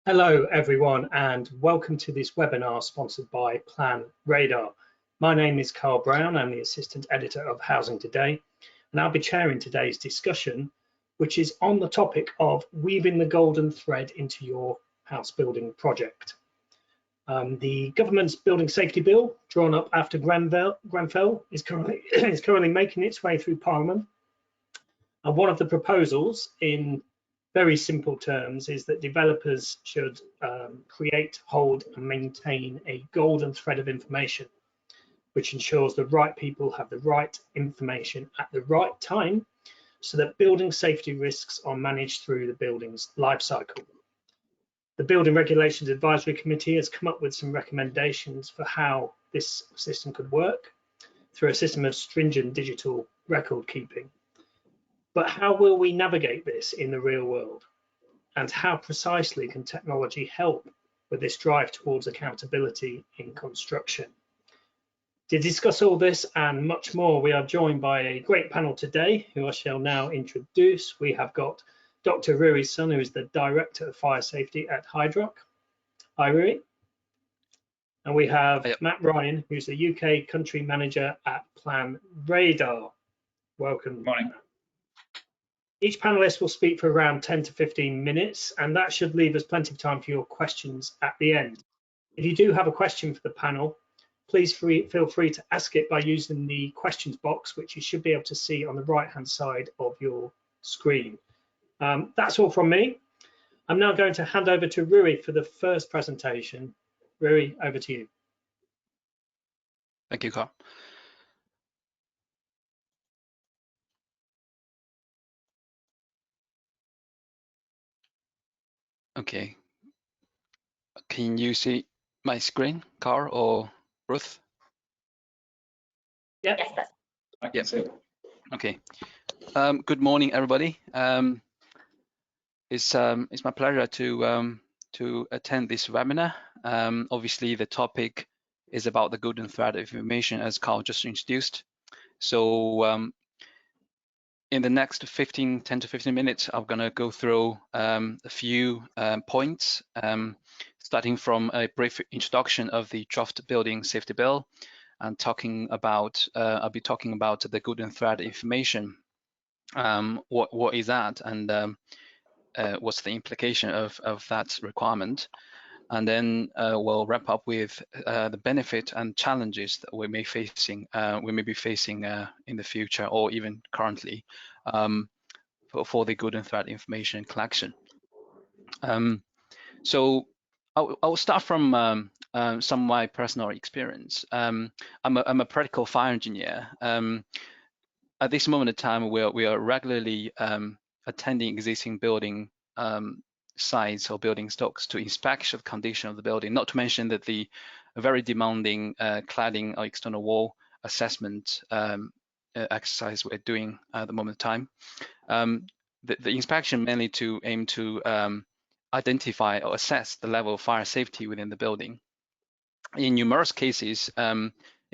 Hello everyone and welcome to this webinar sponsored by Plan Radar. My name is Carl Brown, I'm the Assistant Editor of Housing Today and I'll be chairing today's discussion, which is on the topic of weaving the golden thread into your house building project. The government's building safety bill, drawn up after Grenfell, is currently making its way through Parliament. And one of the proposals, in very simple terms, is that developers should create, hold and maintain a golden thread of information, which ensures the right people have the right information at the right time so that building safety risks are managed through the building's life cycle. The Building Regulations Advisory Committee has come up with some recommendations for how this system could work through a system of stringent digital record keeping. But how will we navigate this in the real world? And how precisely can technology help with this drive towards accountability in construction? To discuss all this and much more, we are joined by a great panel today, who I shall now introduce. We have got Dr. Rui Sun, who is the Director of Fire Safety at Hydrock. Hi, Rui. And we have Matt Ryan, who's the UK Country Manager at Plan Radar. Welcome. Good morning. Each panelist will speak for around 10 to 15 minutes, and that should leave us plenty of time for your questions at the end. If you do have a question for the panel, please feel free to ask it by using the questions box, which you should be able to see on the right-hand side of your screen. That's all from me. I'm now going to hand over to Rui for the first presentation. Rui, over to you. Thank you, Carl. Okay. Can you see my screen, Carl or Ruth? Yeah. Yes, I can see. Okay. Good morning, everybody. It's my pleasure to attend this webinar. Obviously, the topic is about the golden thread of information, as Carl just introduced. So in the next 10 to 15 minutes, I'm going to go through a few points, starting from a brief introduction of the draft building safety bill and talking about, I'll be talking about the golden thread information. What is that, and what's the implication of that requirement? And then we'll wrap up with the benefit and challenges that we may be facing in the future or even currently for the golden thread information collection. So I'll start from some of my personal experience. I'm a practical fire engineer. At this moment in time, we are regularly attending existing building sites or building stocks to inspect the condition of the building, not to mention that the very demanding cladding or external wall assessment exercise we're doing at the moment in time. The inspection mainly to aim to identify or assess the level of fire safety within the building. In numerous cases, it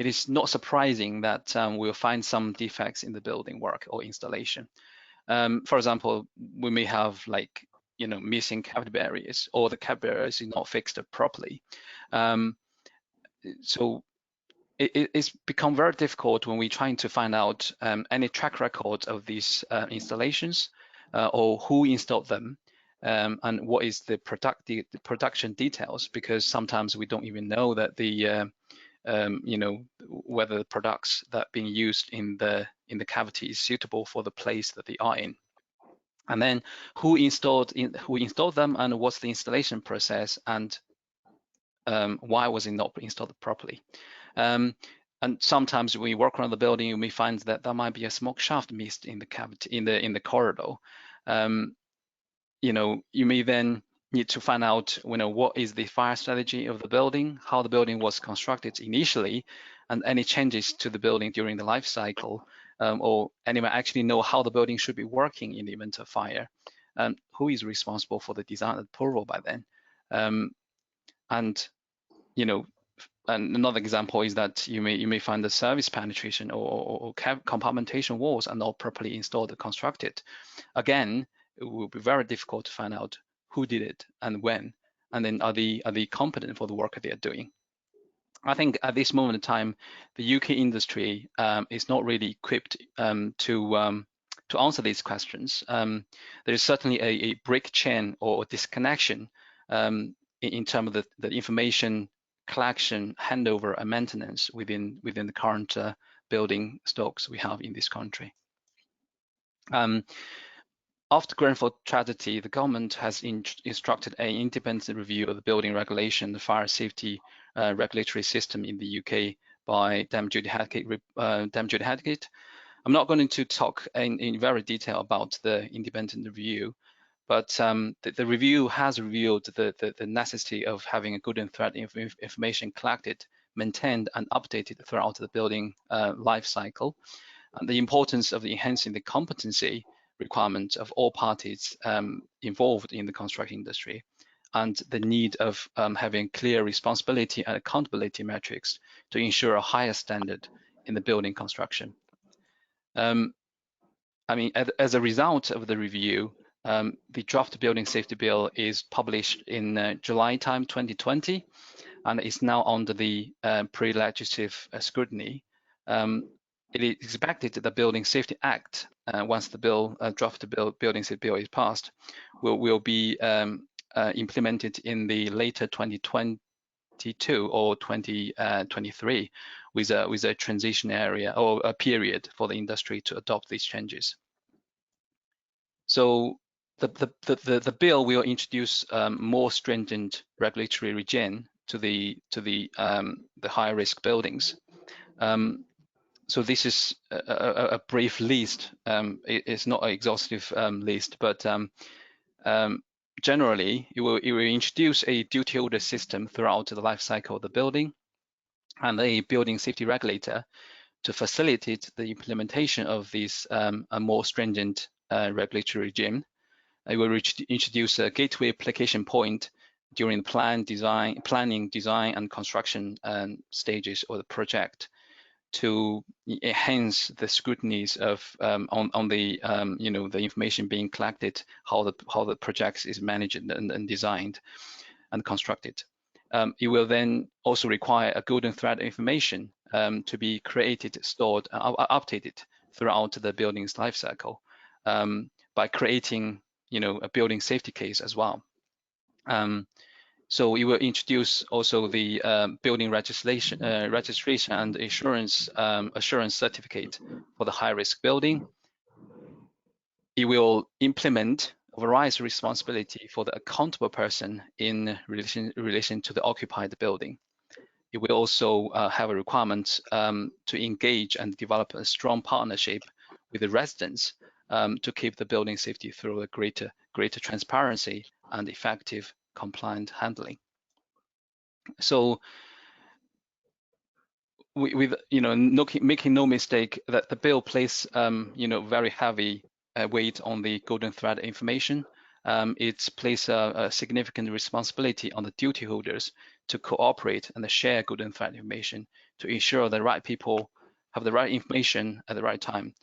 is not surprising that we'll find some defects in the building work or installation. For example, we may have missing cavity barriers, or the cavity barriers is not fixed properly. So it's become very difficult when we're trying to find out any track record of these installations or who installed them and what is the production details, because sometimes we don't even know that the whether the products that are being used in the cavity is suitable for the place that they are in. And then who installed them, and what's the installation process, and why was it not installed properly? And sometimes when we work around the building, we may find that there might be a smoke shaft missed in the cavity in the corridor. You may then need to find out what is the fire strategy of the building, how the building was constructed initially, and any changes to the building during the life cycle. Or anyone actually know how the building should be working in the event of fire, and who is responsible for the design approval by then. And another example is that you may find the service penetration or compartmentation walls are not properly installed or constructed. Again, it will be very difficult to find out who did it and when, and then are they competent for the work they are doing? I think at this moment in time, the UK industry is not really equipped to answer these questions. There is certainly a break chain or disconnection in terms of the information collection, handover, and maintenance within the current building stocks we have in this country. After Grenfell tragedy, the government has instructed an independent review of the building regulation, the fire safety regulatory system in the UK by Dame Jodie Hadgett. I'm not going to talk in very detail about the independent review, but the review has revealed the necessity of having a good and threat information collected, maintained, and updated throughout the building life cycle, and the importance of enhancing the competency requirement of all parties involved in the construction industry, and the need of having clear responsibility and accountability metrics to ensure a higher standard in the building construction. I mean, as a result of the review, the draft building safety bill is published in July time 2020, and is now under the pre-legislative scrutiny. It is expected that the Building Safety Act, once the building safety bill is passed, will be implemented in the later 2022 or 2023, with a transition area or a period for the industry to adopt these changes. So the bill will introduce more stringent regulatory regime to the higher risk buildings. So this is a brief list. It's not an exhaustive list, but generally, it will introduce a duty order system throughout the life cycle of the building, and a building safety regulator to facilitate the implementation of these a more stringent regulatory regime. It will introduce a gateway application point during the planning, design, and construction stages of the project, to enhance the scrutinies of on the the information being collected, how the project is managed and designed and constructed. It will then also require a golden thread information to be created, stored, updated throughout the building's life cycle by creating a building safety case as well. So it will introduce also the building registration and assurance certificate for the high-risk building. It will implement a variety of responsibility for the accountable person in relation to the occupied building. It will also have a requirement to engage and develop a strong partnership with the residents to keep the building safety through a greater transparency and effective compliant handling. So, with making no mistake that the bill places very heavy weight on the golden thread information. It places a significant responsibility on the duty holders to cooperate and share golden thread information to ensure the right people have the right information at the right time,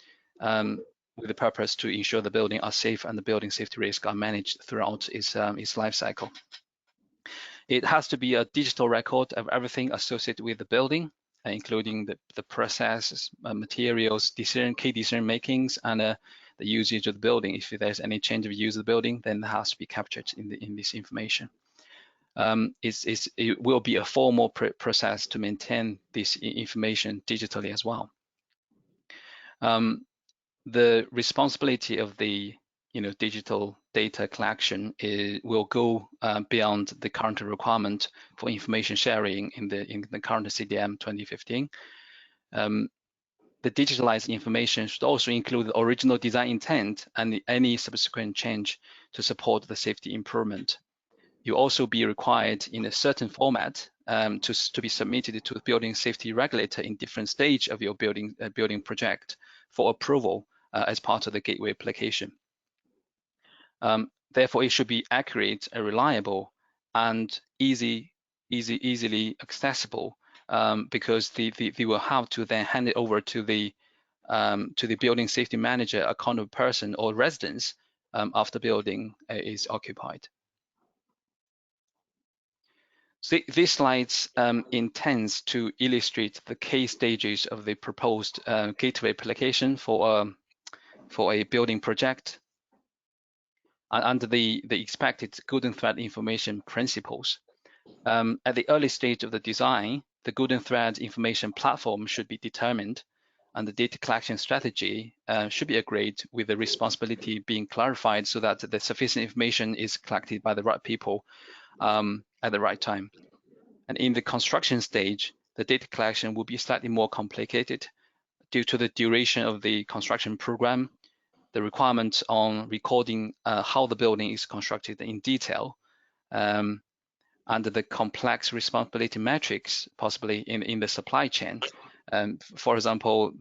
with the purpose to ensure the building are safe and the building safety risks are managed throughout its life cycle. It has to be a digital record of everything associated with the building, including the processes, materials, key decision makings, and the usage of the building. If there's any change of use of the building, then it has to be captured in this information. It will be a formal process to maintain this information digitally as well. The responsibility of the digital data collection will go beyond the current requirement for information sharing in the current CDM 2015. The digitalized information should also include the original design intent and any subsequent change to support the safety improvement. You'll also be required in a certain format to be submitted to the building safety regulator in different stage of your building project for approval as part of the gateway application. Therefore, it should be accurate and reliable and easily accessible, because they will have to then hand it over to the building safety manager, accountable person, or residents after building is occupied. So these slides intends to illustrate the key stages of the proposed gateway application for a building project under the expected golden thread information principles. At the early stage of the design, the golden thread information platform should be determined, and the data collection strategy should be agreed, with the responsibility being clarified so that the sufficient information is collected by the right people at the right time. And in the construction stage, the data collection will be slightly more complicated due to the duration of the construction program, the requirement on recording how the building is constructed in detail, and the complex responsibility metrics possibly in the supply chain. For example,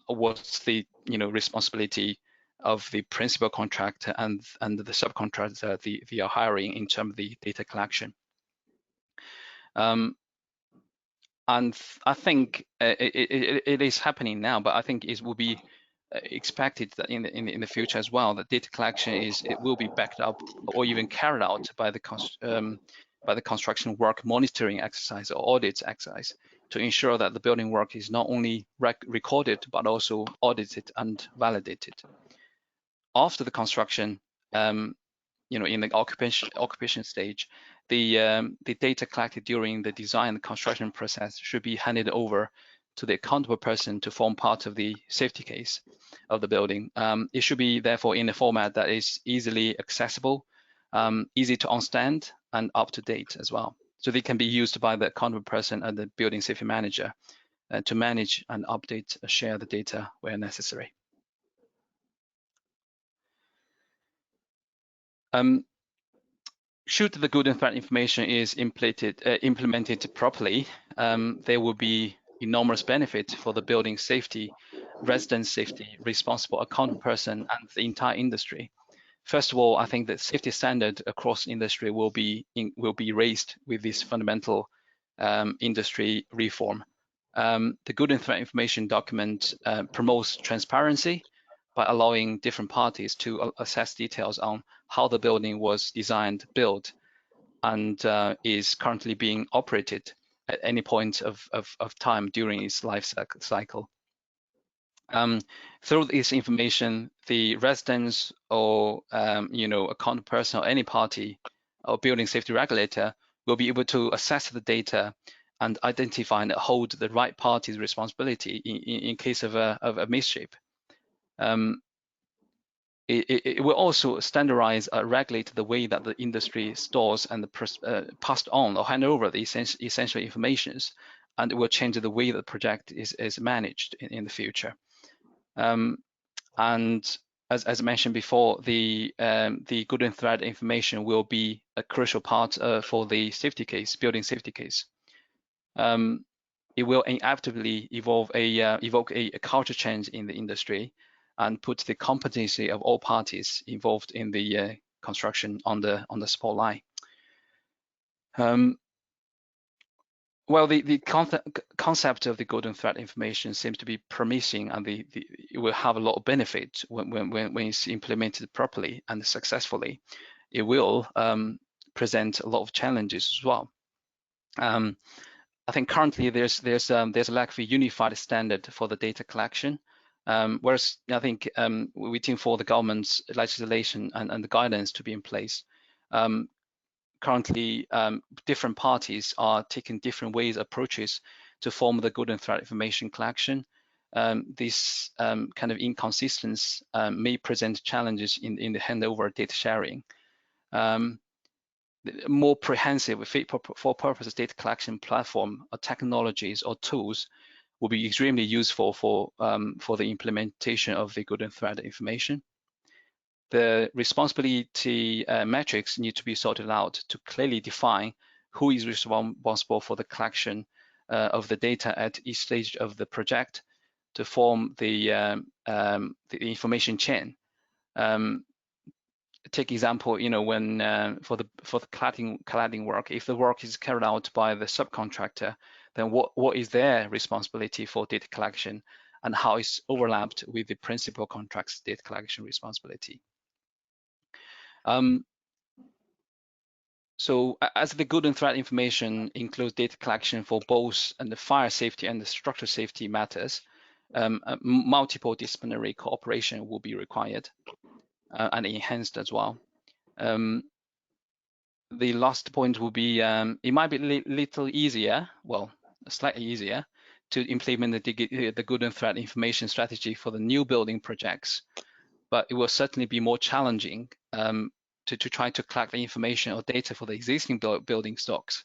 what's the responsibility of the principal contractor and the subcontractor they are hiring in terms of the data collection. And I think it is happening now, but I think it will be expected that in the future as well, that data collection will be backed up or even carried out by the construction work monitoring exercise or audit exercise to ensure that the building work is not only recorded but also audited and validated. After the construction, in the occupation stage, the data collected during the design and construction process should be handed over to the accountable person to form part of the safety case of the building. It should be therefore in a format that is easily accessible, easy to understand, and up to date as well. So they can be used by the accountable person and the building safety manager to manage and update, share the data where necessary. Should the golden thread information is implemented properly, there will be enormous benefit for the building safety, resident safety, responsible accountable person, and the entire industry. First of all, I think that safety standard across industry will be raised with this fundamental industry reform. The golden thread information document promotes transparency by allowing different parties to assess details on how the building was designed, built, and is currently being operated at any point of time during its life cycle. Through this information, the residents or accountable person or any party or building safety regulator will be able to assess the data and identify and hold the right party's responsibility in case of a mischief. It will also standardize or regulate the way that the industry stores and passed on or hand over the essential informations, and it will change the way the project is managed in the future. And as mentioned before, the golden thread information will be a crucial part for the safety case, building safety case. It will inevitably evoke a culture change in the industry and put the competency of all parties involved in the construction on the spotlight. Well, the concept of the golden thread information seems to be promising, and it will have a lot of benefit when it's implemented properly and successfully. It will present a lot of challenges as well. I think currently there's a lack of a unified standard for the data collection. Whereas I think waiting for the government's legislation and the guidance to be in place. Currently, different parties are taking different approaches to form the golden thread information collection. This kind of inconsistency may present challenges in the handover data sharing. More comprehensive fit for purpose data collection platform or technologies or tools will be extremely useful for the implementation of the golden thread information. The responsibility metrics need to be sorted out to clearly define who is responsible for the collection of the data at each stage of the project to form the information chain. Take example, when for the cladding work, if the work is carried out by the subcontractor, then what is their responsibility for data collection and how is overlapped with the principal contract's data collection responsibility. So as the good and threat information includes data collection for both the fire safety and the structural safety matters, multiple disciplinary cooperation will be required and enhanced as well. The last point will be, it might be a little easier, well, slightly easier to implement the good and threat information strategy for the new building projects, but it will certainly be more challenging to try to collect the information or data for the existing building stocks,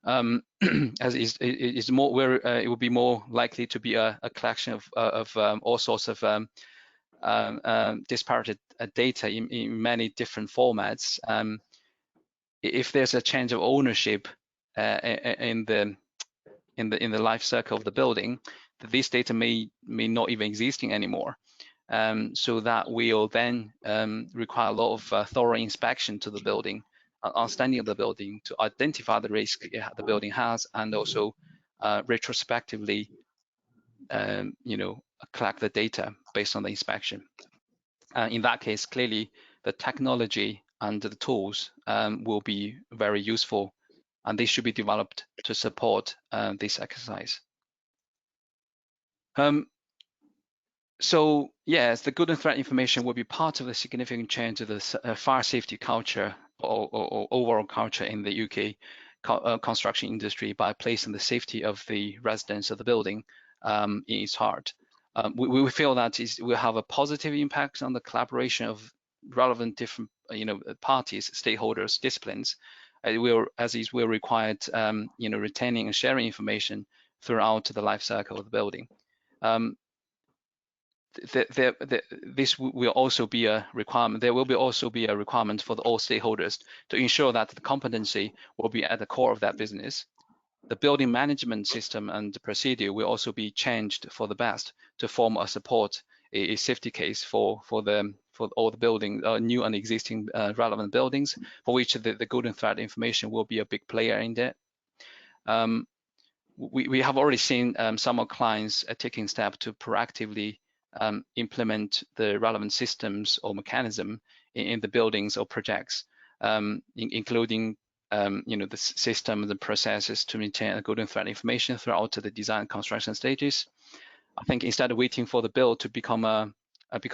as it will be more likely to be a collection of all sorts of disparate data in many different formats. If there's a change of ownership in the life cycle of the building, this data may not even existing anymore. So that will then require a lot of thorough inspection to the building, understanding of the building, to identify the risk the building has, and also retrospectively, collect the data based on the inspection. In that case, clearly the technology and the tools will be very useful, and they should be developed to support this exercise. So yes, the good and threat information will be part of the significant change of the fire safety culture or overall culture in the UK construction industry by placing the safety of the residents of the building in its heart. We feel that it will have a positive impact on the collaboration of relevant different parties, stakeholders, disciplines. As is will require retaining and sharing information throughout the life cycle of the building. This will also be a requirement. There will also be a requirement for all stakeholders to ensure that the competency will be at the core of that business. The building management system and the procedure will also be changed for the best to form a support, a safety case for all the building, new and existing relevant buildings, for which the good and threat information will be a big player in that. We have already seen some of clients taking steps to proactively implement the relevant systems or mechanism in the buildings or projects, including the system, the processes to maintain a good and threat information throughout the design construction stages. I think instead of waiting for the bill to become a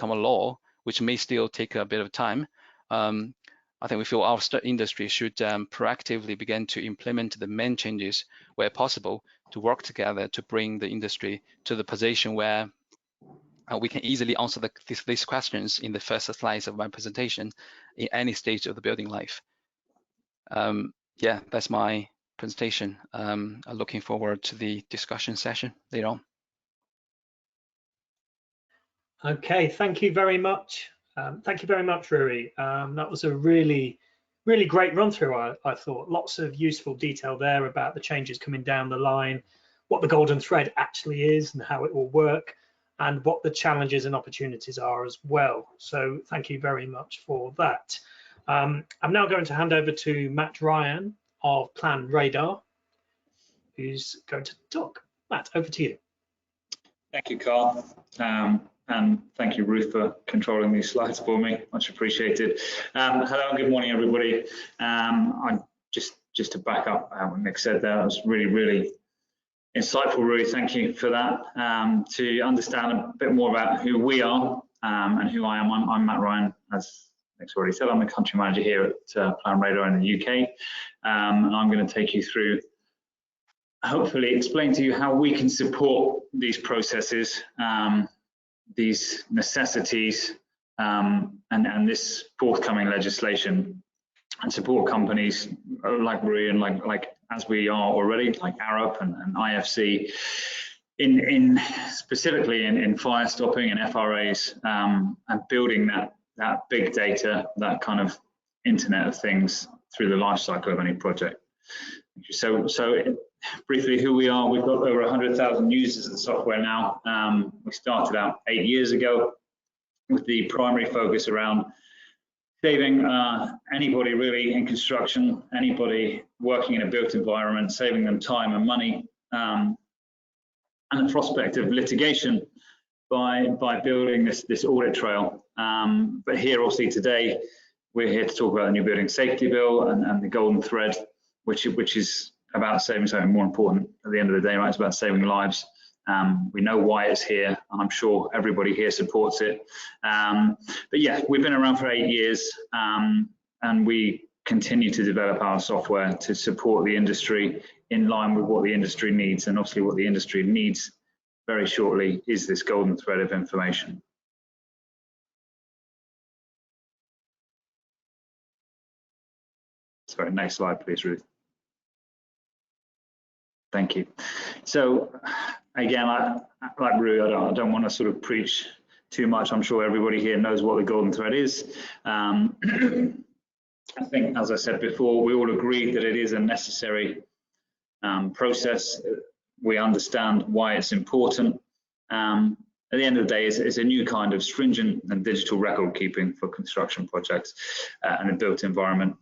law, which may still take a bit of time, I think we feel our industry should proactively begin to implement the main changes where possible, to work together to bring the industry to the position where we can easily answer these questions in the first slides of my presentation in any stage of the building life. Yeah, that's my presentation. I'm looking forward to the discussion session later on. Okay, thank you very much. Thank you very much, Rui. That was a really great run through, I thought. Lots of useful detail there about the changes coming down the line, what the golden thread actually is and how it will work, and what the challenges and opportunities are as well. So thank you very much for that. I'm now going to hand over to Matt Ryan of Plan Radar, who's going to talk. Matt, over to you. Thank you, Carl. And thank you, Ruth, for controlling these slides for me. Much appreciated. Hello and good morning, everybody. I'm just to back up what Nick said there. That was really insightful, Ruth. Thank you for that. To understand a bit more about who we are and who I am, I'm Matt Ryan, as Nick's already said. I'm the country manager here at Plan Radar in the UK, and I'm going to take you through, hopefully explain to you how we can support these processes, these necessities, and this forthcoming legislation, and support companies like Rui and like as we are already, like Arup and IFC, in specifically in fire stopping and FRAs, and building that big data, that kind of Internet of Things through the life cycle of any project. So briefly, who we are: we've got over 100,000 users of the software now. We started out 8 years ago with the primary focus around saving anybody really in construction, anybody working in a built environment, saving them time and money, and the prospect of litigation by building this audit trail. But here, obviously, today, we're here to talk about the New Building Safety Bill and the golden thread, which is about saving something more important at the end of the day, right? It's about saving lives. We know why it's here, and I'm sure everybody here supports it. But yeah, we've been around for 8 years, and we continue to develop our software to support the industry in line with what the industry needs. And obviously what the industry needs very shortly is this golden thread of information. Sorry, next slide, please, Ruth. Thank you. So again, like Rui, I don't want to sort of preach too much. I'm sure everybody here knows what the golden thread is. I think, as I said before, we all agree that it is a necessary process. We understand why it's important. At the end of the day, it's a new kind of stringent and digital record keeping for construction projects and the built environment.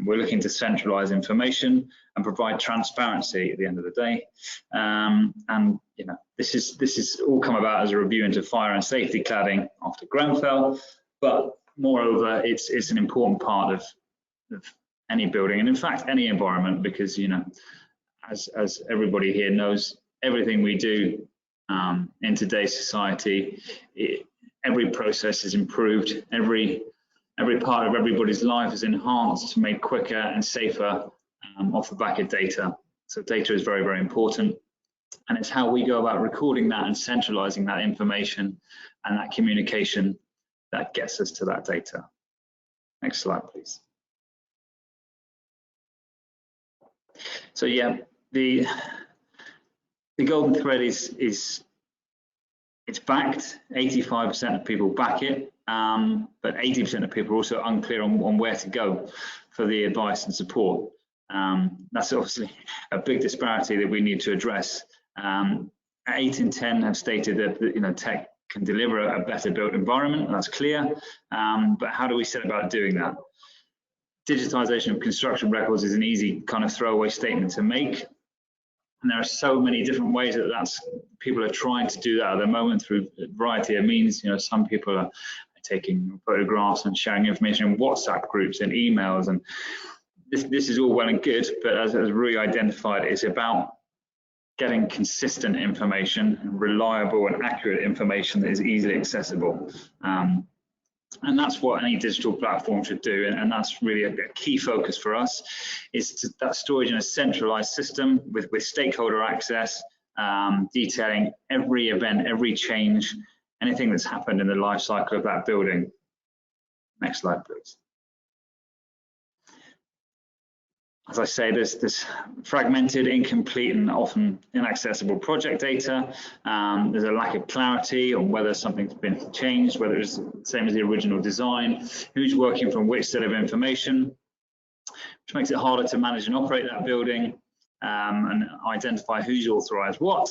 We're looking to centralize information and provide transparency at the end of the day. And you know, this is all come about as a review into fire and safety cladding after Grenfell, but moreover, it's an important part of any building, and in fact any environment, because you know, as everybody here knows, everything we do in today's society, every process is improved, every part of everybody's life is enhanced to make quicker and safer off the back of data. So data is very, very important, and it's how we go about recording that and centralizing that information and that communication that gets us to that data. Next slide, please. So yeah, the golden thread is it's backed. 85% of people back it, but 80% of people are also unclear on where to go for the advice and support. That's obviously a big disparity that we need to address. 8 in 10 have stated that you know, tech can deliver a better built environment, and that's clear. But how do we set about doing that? Digitization of construction records is an easy kind of throwaway statement to make. And there are so many different ways that people are trying to do that at the moment through a variety of means. You know, some people are taking photographs and sharing information in WhatsApp groups and emails, and this is all well and good, but as Rui identified, it's about getting consistent information and reliable and accurate information that is easily accessible. And that's what any digital platform should do, and that's really a key focus for us, is that storage in a centralized system with stakeholder access, detailing every event, every change, anything that's happened in the life cycle of that building. Next slide, please. As I say, there's fragmented, incomplete, and often inaccessible project data. There's a lack of clarity on whether something's been changed, whether it's the same as the original design, who's working from which set of information, which makes it harder to manage and operate that building, and identify who's authorized what.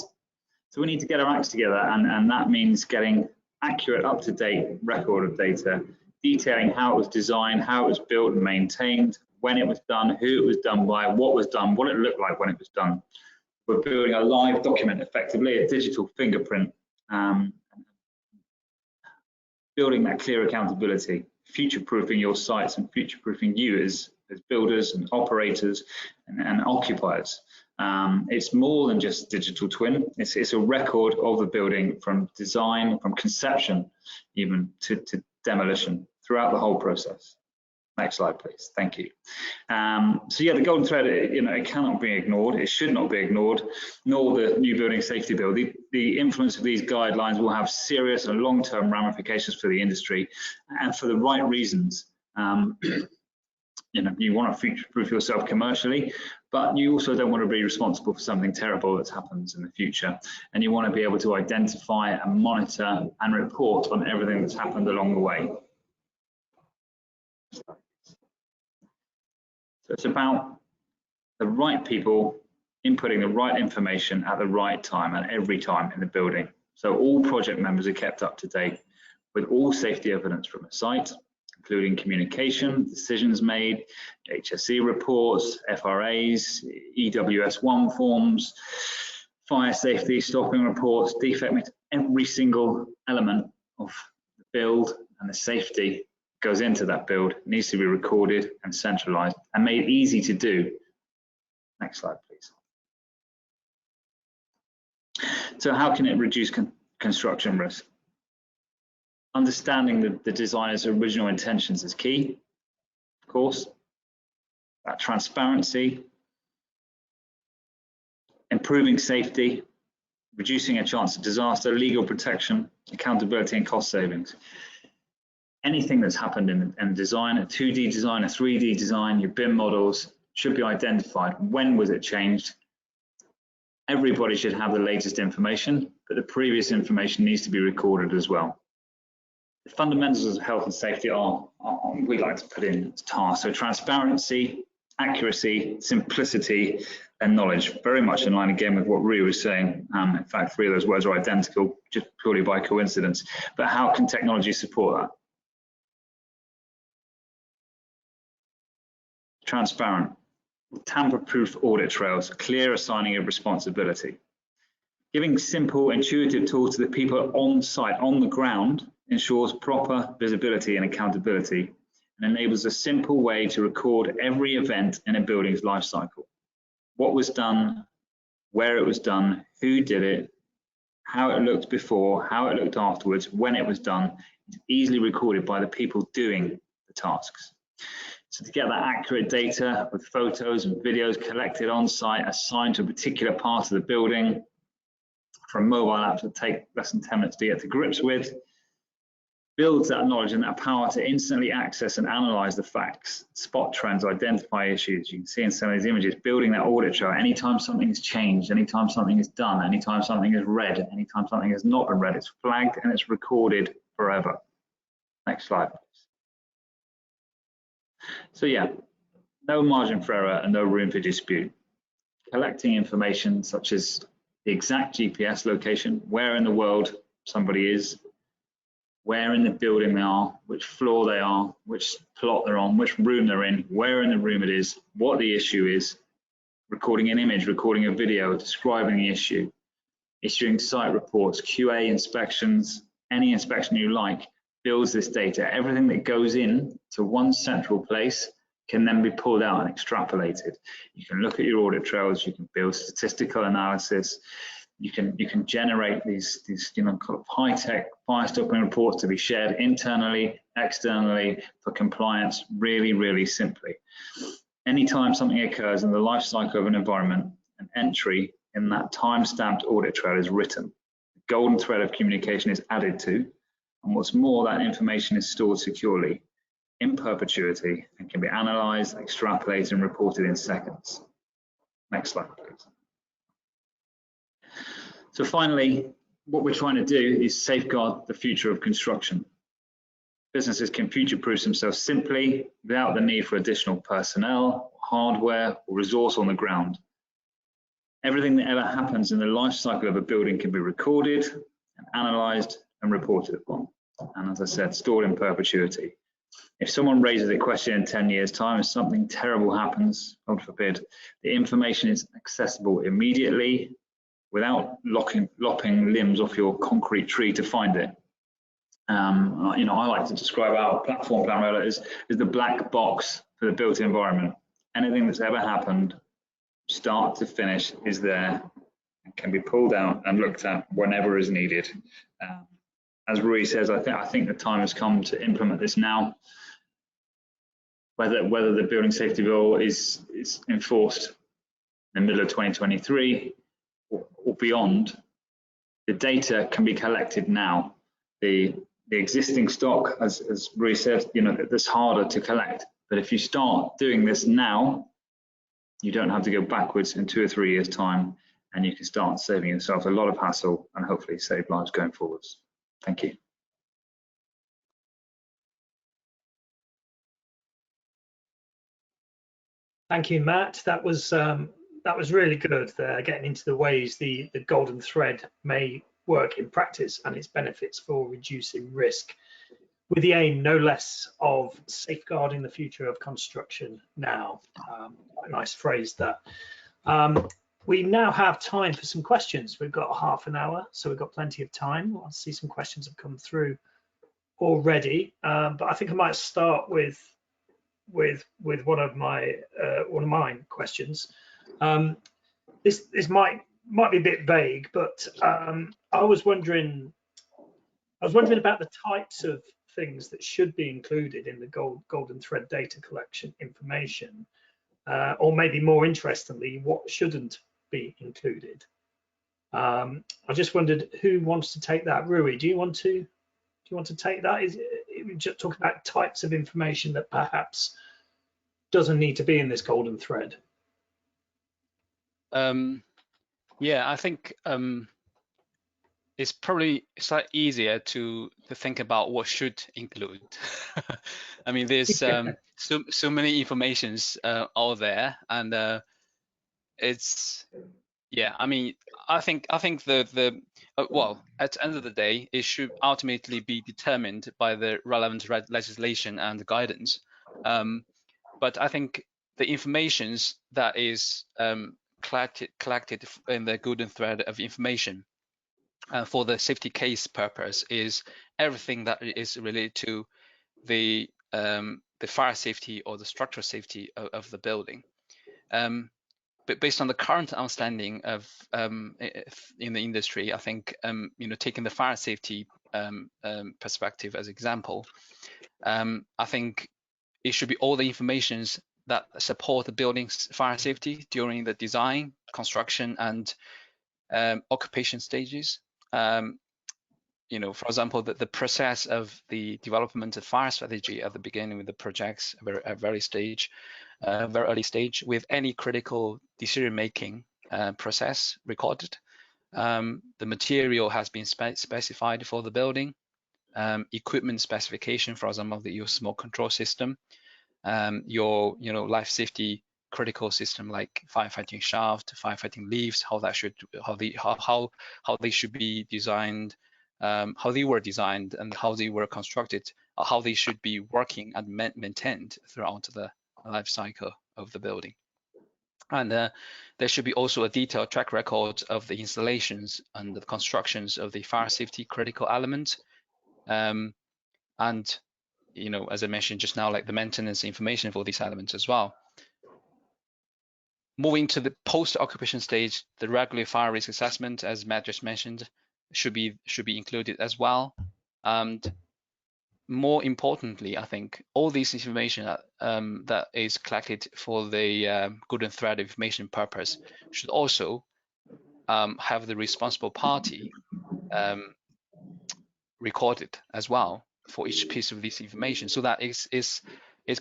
So we need to get our acts together, and that means getting accurate, up-to-date record of data, detailing how it was designed, how it was built and maintained, when it was done, who it was done by, what was done, what it looked like when it was done. We're building a live document, effectively, a digital fingerprint, building that clear accountability, future-proofing your sites and future-proofing you as builders and operators and occupiers. It's more than just digital twin. It's a record of the building from design, from conception, even to demolition, throughout the whole process. Next slide, please. Thank you. So yeah, the golden thread, you know, it cannot be ignored. It should not be ignored, nor the New Building Safety Bill. The influence of these guidelines will have serious and long-term ramifications for the industry, and for the right reasons. You know, you want to future-proof yourself commercially, but you also don't want to be responsible for something terrible that happens in the future. And you want to be able to identify and monitor and report on everything that's happened along the way. So it's about the right people inputting the right information at the right time and every time in the building. So all project members are kept up to date with all safety evidence from a site, including communication, decisions made, HSE reports, FRAs, EWS1 forms, fire safety stopping reports, defect, every single element of the build and the safety goes into that build needs to be recorded and centralized and made easy to do. Next slide, please. So how can it reduce construction risk? Understanding the designer's original intentions is key, of course. That transparency, improving safety, reducing a chance of disaster, legal protection, accountability and cost savings. Anything that's happened in design, a 2D design, a 3D design, your BIM models should be identified. When was it changed? Everybody should have the latest information, but the previous information needs to be recorded as well. The fundamentals of health and safety are we like to put in as tasks. So transparency, accuracy, simplicity, and knowledge. Very much in line again with what Rui was saying. In fact, 3 of those words are identical, just purely by coincidence. But how can technology support that? Transparent, tamper-proof audit trails, clear assigning of responsibility. Giving simple, intuitive tools to the people on site, on the ground, ensures proper visibility and accountability and enables a simple way to record every event in a building's life cycle. What was done, where it was done, who did it, how it looked before, how it looked afterwards, when it was done, is easily recorded by the people doing the tasks. So to get that accurate data with photos and videos collected on site, assigned to a particular part of the building, from mobile apps that take less than 10 minutes to get to grips with, builds that knowledge and that power to instantly access and analyze the facts, spot trends, identify issues. You can see in some of these images, building that audit trail. Anytime something is changed, anytime something is done, anytime something is read, anytime something has not been read, it's flagged and it's recorded forever. Next slide, please. So yeah, no margin for error and no room for dispute. Collecting information such as the exact GPS location, where in the world somebody is, where in the building they are, which floor they are, which plot they're on, which room they're in, where in the room it is, what the issue is, recording an image, recording a video, describing the issue, issuing site reports, QA inspections, any inspection you like, builds this data. Everything that goes in to one central place can then be pulled out and extrapolated. You can look at your audit trails, you can build statistical analysis, you can generate these kind of high-tech fire stopping reports to be shared internally, externally for compliance, really, really simply. Anytime something occurs in the life cycle of an environment, an entry in that time-stamped audit trail is written. The golden thread of communication is added to, and what's more, that information is stored securely in perpetuity and can be analyzed, extrapolated, and reported in seconds. Next slide, please. So finally, what we're trying to do is safeguard the future of construction. Businesses can future-proof themselves simply without the need for additional personnel, hardware, or resource on the ground. Everything that ever happens in the life cycle of a building can be recorded and analyzed and reported upon. And as I said, stored in perpetuity. If someone raises a question in 10 years' time, if something terrible happens, God forbid, the information is accessible immediately without lopping limbs off your concrete tree to find it. You know, I like to describe our platform Plan Radar as the black box for the built environment. Anything that's ever happened, start to finish, is there and can be pulled out and looked at whenever is needed. As Rui says, I think the time has come to implement this now. Whether the building safety bill is enforced in the middle of 2023 or beyond, the data can be collected now. The existing stock, as Rui said, you know, that's harder to collect. But if you start doing this now, you don't have to go backwards in 2 or 3 years' time, and you can start saving yourself a lot of hassle and hopefully save lives going forwards. Thank you. Thank you, Matt. That was really good there, getting into the ways the golden thread may work in practice and its benefits for reducing risk, with the aim no less of safeguarding the future of construction now. A nice phrase that. We now have time for some questions. We've got half an hour, so we've got plenty of time. I see some questions have come through already, but I think I might start with one of mine questions. This might be a bit vague, but I was wondering about the types of things that should be included in the golden thread data collection information, or maybe more interestingly, what shouldn't be included. I just wondered who wants to take that. Rui, do you want to take that? Is it just talk about types of information that perhaps doesn't need to be in this golden thread? Yeah, I think it's probably slightly easier to think about what should include. I mean, there's so many informations out there, and it's, yeah. I mean, I think the well, at the end of the day, it should ultimately be determined by the relevant legislation and guidance. But I think the informations that is collected in the golden thread of information for the safety case purpose is everything that is related to the fire safety or the structural safety of the building. But based on the current understanding of in the industry, I think taking the fire safety perspective as example, I think it should be all the informations that support the building's fire safety during the design, construction, and occupation stages. For example, the process of the development of fire strategy at the beginning with the projects at very early stage, with any critical decision-making process recorded. The material has been specified for the building, equipment specification, for example, your smoke control system, your life safety critical system like firefighting shaft, firefighting lifts, how they should be designed, how they were designed and how they were constructed, how they should be working and maintained throughout the life cycle of the building. And there should be also a detailed track record of the installations and the constructions of the fire safety critical element. And as I mentioned just now, like the maintenance information for these elements as well. Moving to the post-occupation stage, the regular fire risk assessment, as Matt just mentioned, should be included as well. And more importantly, I think all this information that is collected for the golden thread information purpose should also have the responsible party recorded as well for each piece of this information, so that it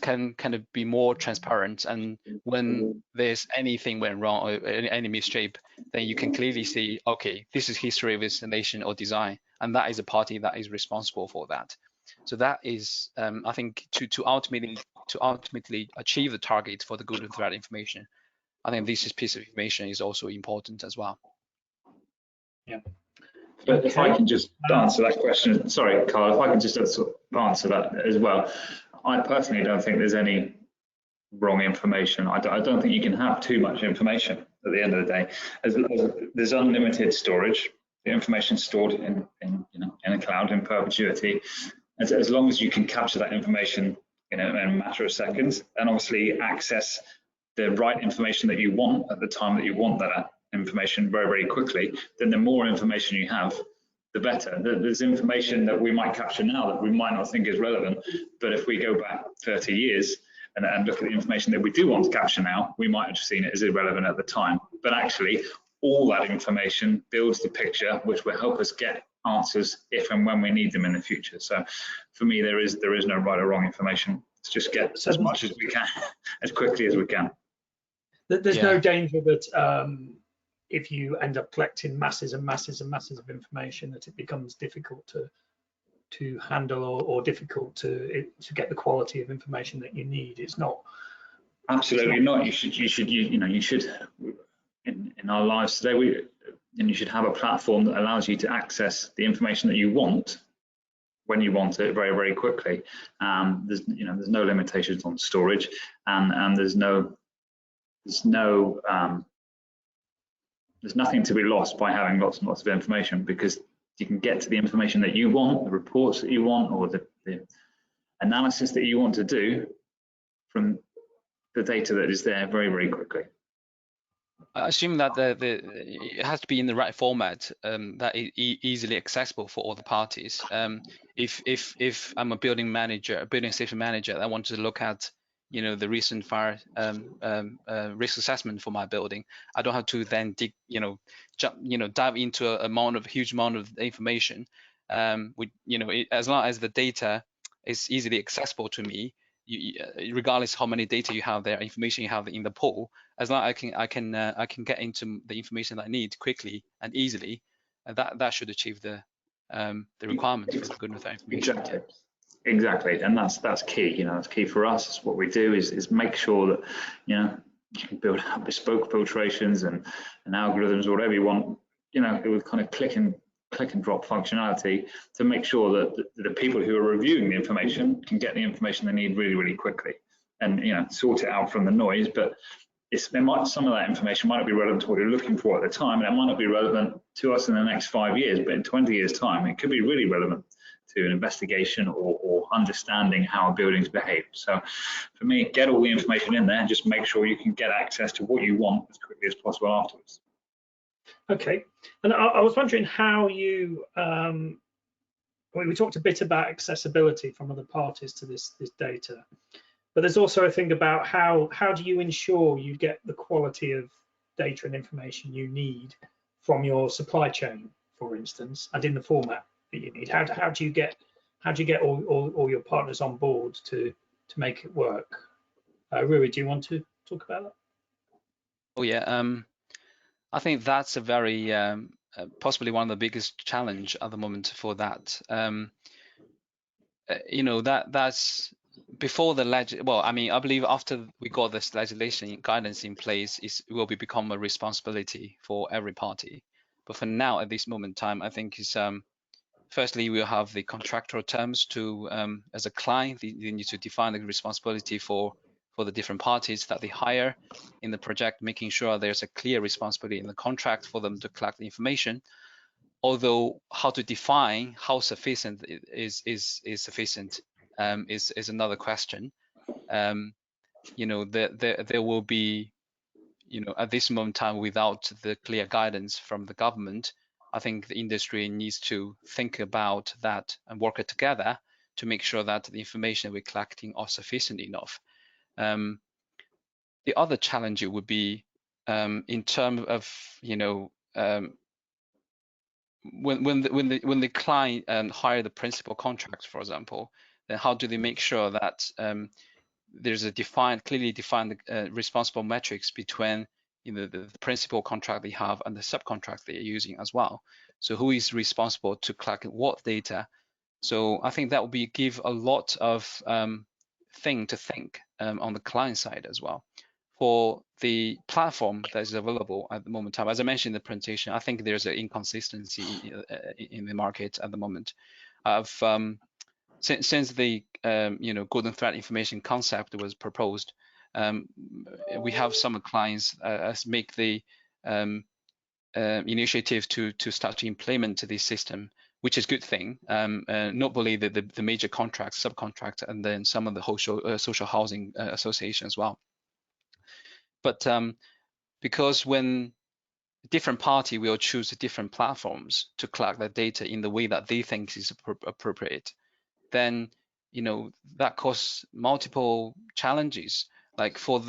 can kind of be more transparent, and when there's anything went wrong or any mistake, then you can clearly see, okay, this is history of installation or design, and that is a party that is responsible for that. So that is, I think, to ultimately achieve the target for the golden thread information, I think this piece of information is also important as well. Yeah. But if I can just answer that question, sorry, Carl, if I can just answer that as well. I personally don't think there's any wrong information. I don't think you can have too much information at the end of the day. As there's unlimited storage, the information stored in a cloud in perpetuity. As long as you can capture that information in a matter of seconds, and obviously access the right information that you want at the time that you want that information very, very quickly, then the more information you have, the better. There's information that we might capture now that we might not think is relevant, but if we go back 30 years and look at the information that we do want to capture now, we might have seen it as irrelevant at the time. But actually, all that information builds the picture, which will help us get answers if and when we need them in the future. So for me, there is no right or wrong information. Let's just get as much as we can, as quickly as we can. There's no danger that if you end up collecting masses and masses and masses of information, that it becomes difficult to handle or difficult to get the quality of information that you need. It's not. Absolutely not. You should in our lives today, you should have a platform that allows you to access the information that you want when you want it very, very quickly. There's no limitations on storage, and there's nothing to be lost by having lots and lots of information, because you can get to the information that you want, the reports that you want, or the analysis that you want to do from the data that is there very, very quickly. I assume that it has to be in the right format, that is easily accessible for all the parties. If I'm a building manager, a building safety manager, I want to look at, you know, the recent fire risk assessment for my building, I don't have to then dig, dive into a huge amount of information. As long as the data is easily accessible to me, regardless how many data you have there, information you have in the pool, as long as I can get into the information that I need quickly and easily, and that should achieve the requirement for the good enough information. Exactly, and that's key. You know, that's key for us. What we do is make sure that, you know, you can build up bespoke filtrations and algorithms, or whatever you want. You know, it would kind of click and drop functionality to make sure that the people who are reviewing the information can get the information they need really, really quickly, and, you know, sort it out from the noise. But some of that information might not be relevant to what you're looking for at the time, and it might not be relevant to us in the next 5 years, but in 20 years' time, it could be really relevant to an investigation or understanding how buildings behave. So for me, get all the information in there and just make sure you can get access to what you want as quickly as possible afterwards. Okay, and I was wondering how you, we talked a bit about accessibility from other parties to this data, but there's also a thing about how do you ensure you get the quality of data and information you need from your supply chain, for instance, and in the format that you need. How do you get all your partners on board to make it work? Rui, do you want to talk about that? Oh yeah, I think that's a very possibly one of the biggest challenge at the moment for that. That's before the well, I mean, I believe after we got this legislation guidance in place, it will become a responsibility for every party. But for now, at this moment in time, I think is firstly, we'll have the contractual terms to, as a client, they need to define the responsibility for the different parties that they hire in the project, making sure there's a clear responsibility in the contract for them to collect the information. Although how to define how sufficient is sufficient is another question. There will be, at this moment in time, without the clear guidance from the government, I think the industry needs to think about that and work it together to make sure that the information we're collecting are sufficient enough. The other challenge would be in terms of, when the client hire the principal contract, for example, then how do they make sure that there's a clearly defined responsible metrics between the principal contract they have and the subcontract they're using as well. So who is responsible to collect what data? So I think that will give a lot of thing to think on the client side as well. For the platform that is available at the moment in time, as I mentioned in the presentation, I think there's an inconsistency in the market at the moment. Since the golden thread information concept was proposed, we have some clients make the initiative to start to implement this system, which is a good thing. Not only the major contracts, subcontract, and then some of the social housing association as well. But because when different party will choose different platforms to collect the data in the way that they think is appropriate, then that causes multiple challenges. Like for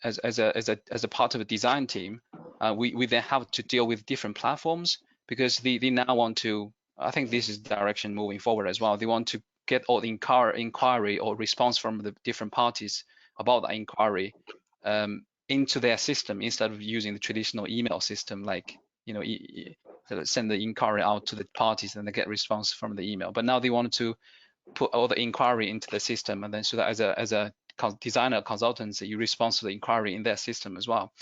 as a part of a design team, we then have to deal with different platforms because they now want to. I think this is the direction moving forward as well. They want to get all the inquiry or response from the different parties about the inquiry into their system instead of using the traditional email system, like send the inquiry out to the parties and they get response from the email. But now they want to put all the inquiry into the system, and then so that as a designer consultant, you respond to the inquiry in their system as well.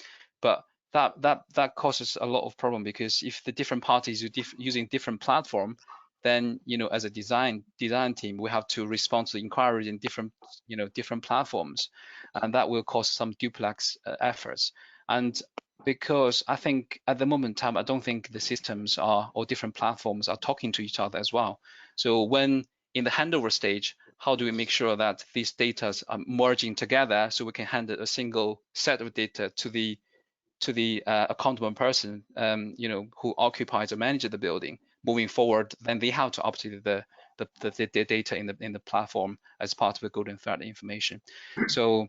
But that causes a lot of problem, because if the different parties are using different platform, then as a design team, we have to respond to the inquiries in different platforms, and that will cause some duplex efforts. And because I think at the moment in time, I don't think the systems are, or different platforms are talking to each other as well. So when in the handover stage, how do we make sure that these data are merging together so we can hand a single set of data to the accountable person, who occupies or manages the building. Moving forward, then they have to update the data in the platform as part of the golden thread information. So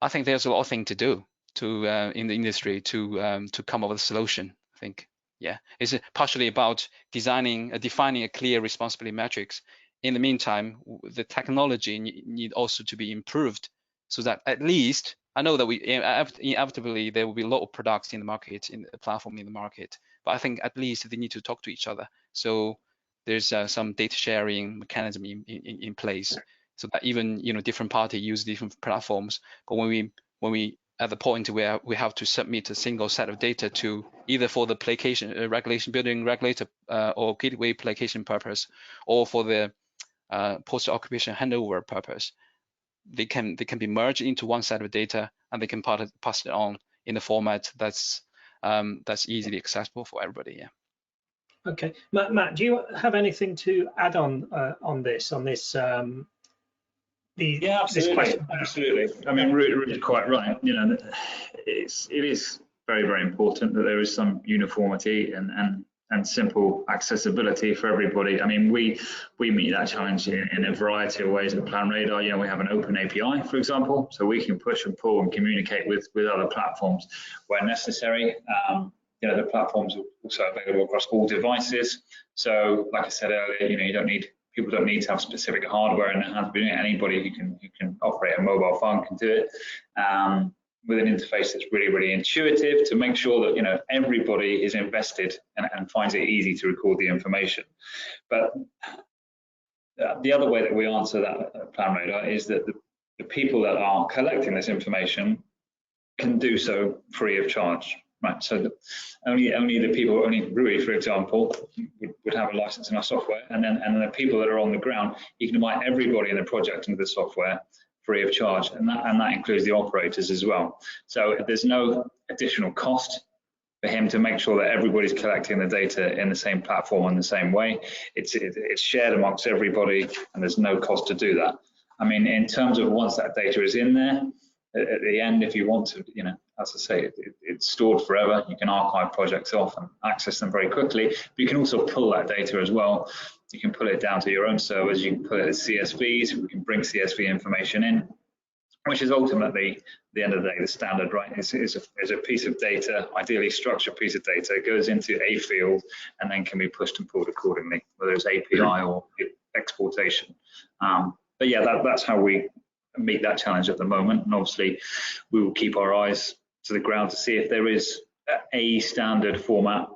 I think there's a lot of things to do in the industry to come up with a solution. I think, yeah, it's partially about defining a clear responsibility metrics. In the meantime, the technology need also to be improved so that at least, I know that inevitably there will be a lot of products in the market, in the platform in the market, but I think at least they need to talk to each other. So there's some data sharing mechanism in place, so that even different parties use different platforms. But when we at the point where we have to submit a single set of data to either for the application regulation building regulator or gateway application purpose, or for the post-occupation handover purpose, they can be merged into one set of data, and they can pass it on in a format that's easily accessible for everybody. Yeah. Okay, Matt, do you have anything to add on this? Yeah, absolutely. Absolutely. I mean, Ruth's quite right. It is very, very important that there is some uniformity and simple accessibility for everybody. I mean, we meet that challenge in a variety of ways at PlanRadar. We have an open API, for example, so we can push and pull and communicate with other platforms where necessary. The platforms are also available across all devices. So, like I said earlier, people don't need to have specific hardware in their hands, but anybody who can operate a mobile phone can do it. With an interface that's really, really intuitive to make sure that everybody is invested and finds it easy to record the information. But the other way that we answer that at PlanRadar is that the people that are collecting this information can do so free of charge. Right, so only Rui, for example, would have a license in our software, and then the people that are on the ground, you can invite everybody in the project into the software free of charge, and that includes the operators as well. So there's no additional cost for him to make sure that everybody's collecting the data in the same platform in the same way. It's shared amongst everybody, and there's no cost to do that. I mean, in terms of once that data is in there, at the end, if you want to, as I say, it's stored forever. You can archive projects off and access them very quickly. But you can also pull that data as well. You can pull it down to your own servers. You can put it as CSVs. We can bring CSV information in, which is ultimately, at the end of the day, the standard, right? Is a piece of data, ideally structured piece of data, goes into a field and then can be pushed and pulled accordingly, whether it's API or exportation. But yeah, that's how we meet that challenge at the moment, and obviously we will keep our eyes to the ground to see if there is a standard format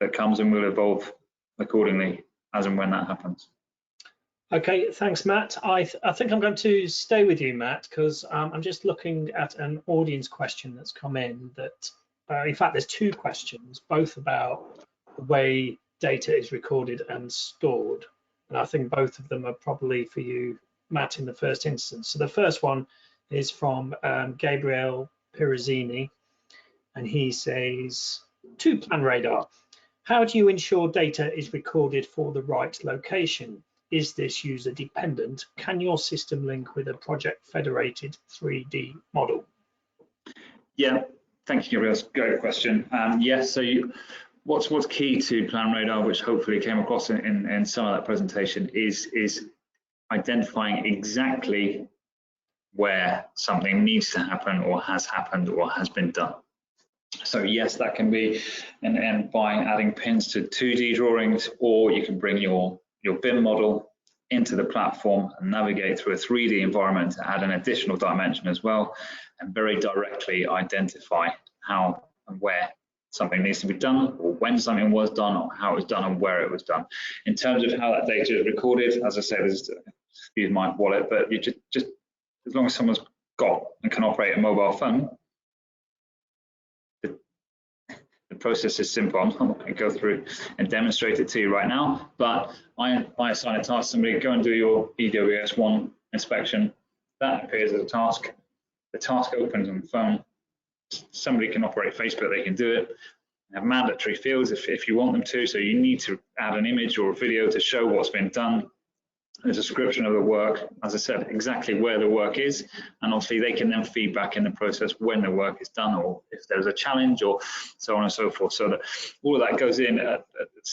that comes, and will evolve accordingly as and when that happens. Okay, thanks, Matt. I think I'm going to stay with you, Matt, because I'm just looking at an audience question that's come in that, in fact, there's two questions, both about the way data is recorded and stored. And I think both of them are probably for you, Matt, in the first instance. So the first one is from Gabriel Pirazzini, and he says, to PlanRadar, how do you ensure data is recorded for the right location? Is this user dependent? Can your system link with a project federated 3D model? Yeah, thank you, Gabriel. Great question. Yes, so what's key to PlanRadar, which hopefully came across in some of that presentation, is identifying exactly where something needs to happen or has happened or has been done. So yes, that can be and by adding pins to 2D drawings, or you can bring your BIM model into the platform and navigate through a 3D environment to add an additional dimension as well, and very directly identify how and where something needs to be done, or when something was done, or how it was done and where it was done. In terms of how that data is recorded, as I said, use my wallet, but you just as long as someone's got and can operate a mobile phone, the process is simple. I'm not going to go through and demonstrate it to you right now, but I assign a task to somebody, go and do your EWS1 inspection. That appears as a task. The task opens on the phone, somebody can operate Facebook, they can do it. They have mandatory fields if you want them to, so you need to add an image or a video to show what's been done, a description of the work, as I said, exactly where the work is, and obviously they can then feed back in the process when the work is done or if there's a challenge or so on and so forth. So that all of that goes in at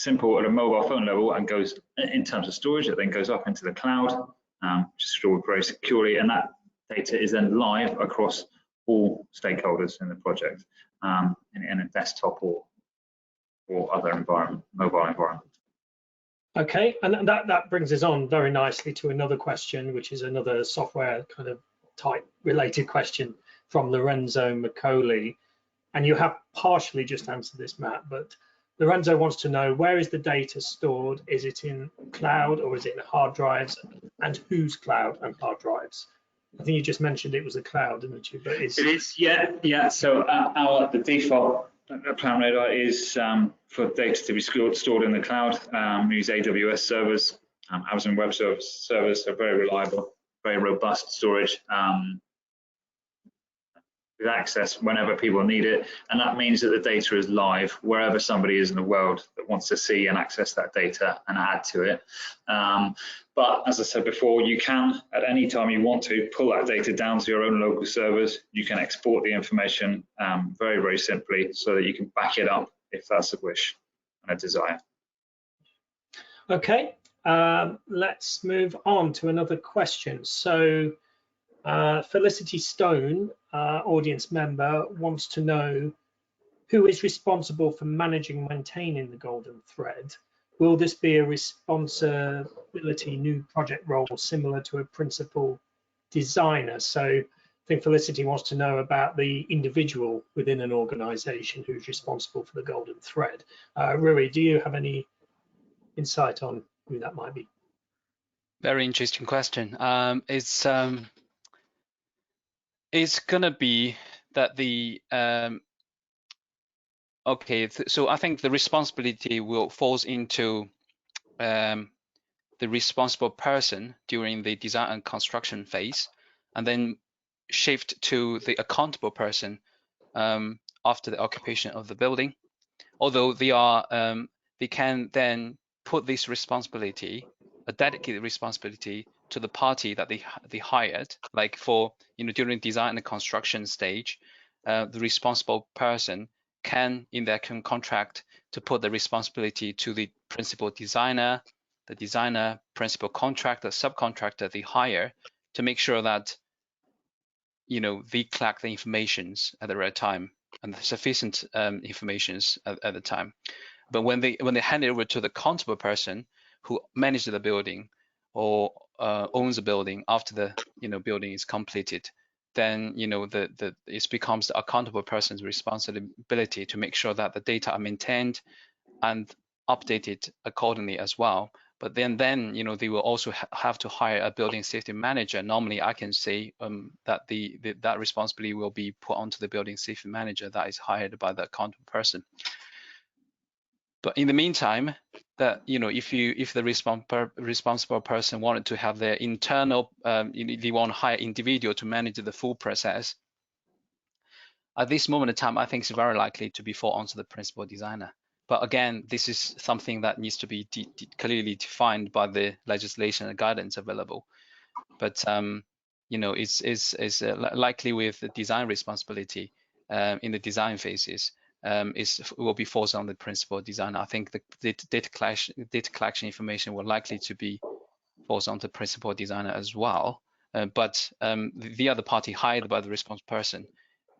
a mobile phone level and goes in terms of storage. It then goes up into the cloud, which is stored very securely, and that data is then live across all stakeholders in the project in a desktop or other environment, mobile environment. Okay, and that brings us on very nicely to another question, which is another software kind of type related question from Lorenzo Macaulay. And you have partially just answered this, Matt, but Lorenzo wants to know, where is the data stored? Is it in cloud or is it in hard drives, and whose cloud and hard drives? I think you just mentioned it was a cloud, didn't you? But it is, yeah. So the default Plan Radar is for data to be stored in the cloud. We use AWS servers, Amazon Web servers are very reliable, very robust storage with access whenever people need it. And that means that the data is live wherever somebody is in the world that wants to see and access that data and add to it. But as I said before, you can, at any time you want to, pull that data down to your own local servers. You can export the information very, very simply so that you can back it up if that's a wish and a desire. Okay, let's move on to another question. So Felicity Stone, audience member, wants to know who is responsible for managing and maintaining the Golden Thread. Will this be a responsibility new project role similar to a principal designer? So I think Felicity wants to know about the individual within an organization who's responsible for the Golden Thread. Rui, do you have any insight on who that might be? Very interesting question. It's gonna be that the so I think the responsibility will falls into the responsible person during the design and construction phase, and then shift to the accountable person after the occupation of the building. Although they can then put this responsibility, a dedicated responsibility, to the party that they hired, like for during design and construction stage, the responsible person can in their contract to put the responsibility to the principal designer, the designer, principal contractor, subcontractor they hire, to make sure that they collect the informations at the right time and the sufficient informations at the time. But when they hand it over to the accountable person who manages the building or owns the building after the building is completed, then it becomes the accountable person's responsibility to make sure that the data are maintained and updated accordingly as well. But then they will also have to hire a building safety manager. Normally, I can say that that responsibility will be put onto the building safety manager that is hired by the accountable person. But in the meantime, that if the responsible person wanted to have their internal, they want to hire individual to manage the full process. At this moment in time, I think it's very likely to be fall onto the principal designer. But again, this is something that needs to be clearly defined by the legislation and guidance available. But it's likely with the design responsibility in the design phases. Will be forced on the principal designer. I think the data collection information will likely to be forced on the principal designer as well. But the other party hired by the responsible person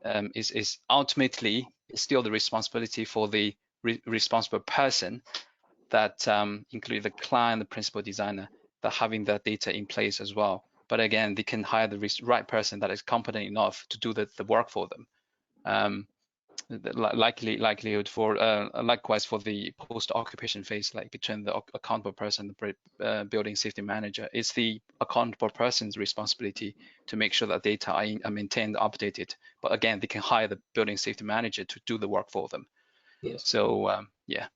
is ultimately still the responsibility for the responsible person, that include the client, the principal designer, that having that data in place as well. But again, they can hire the right person that is competent enough to do the work for them. Likelihood for likewise for the post-occupation phase, like between the accountable person and the building safety manager, it's the accountable person's responsibility to make sure that data are maintained, updated. But again, they can hire the building safety manager to do the work for them. Yes. So yeah.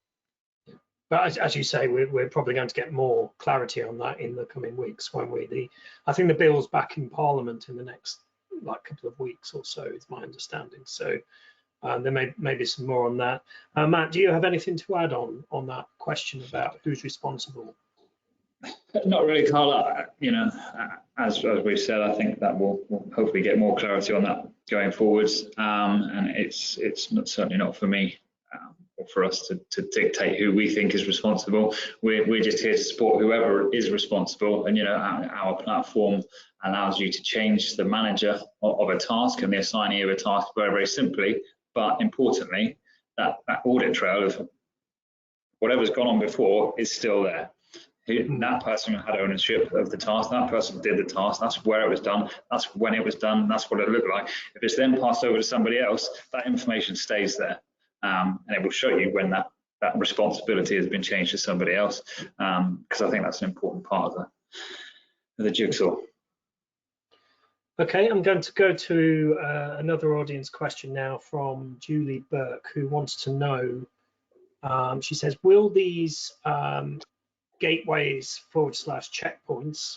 But as you say, we're probably going to get more clarity on that in the coming weeks when I think the bill's back in Parliament in the next like a couple of weeks or so, is my understanding. So there may be some more on that. Matt, do you have anything to add on that question about who's responsible? Not really, Carl. You know, as we've said, I think that we'll hopefully get more clarity on that going forwards. And it's certainly not for me or for us to dictate who we think is responsible. We're just here to support whoever is responsible. And you know, our platform allows you to change the manager of a task and the assignee of a task very, very simply. But importantly, that audit trail of whatever's gone on before is still there. That person had ownership of the task, that person did the task, that's where it was done, that's when it was done, that's what it looked like. If it's then passed over to somebody else, that information stays there. And it will show you when that responsibility has been changed to somebody else, because I think that's an important part of the jigsaw. Okay, I'm going to go to another audience question now from Julie Burke, who wants to know, she says, will these gateways / checkpoints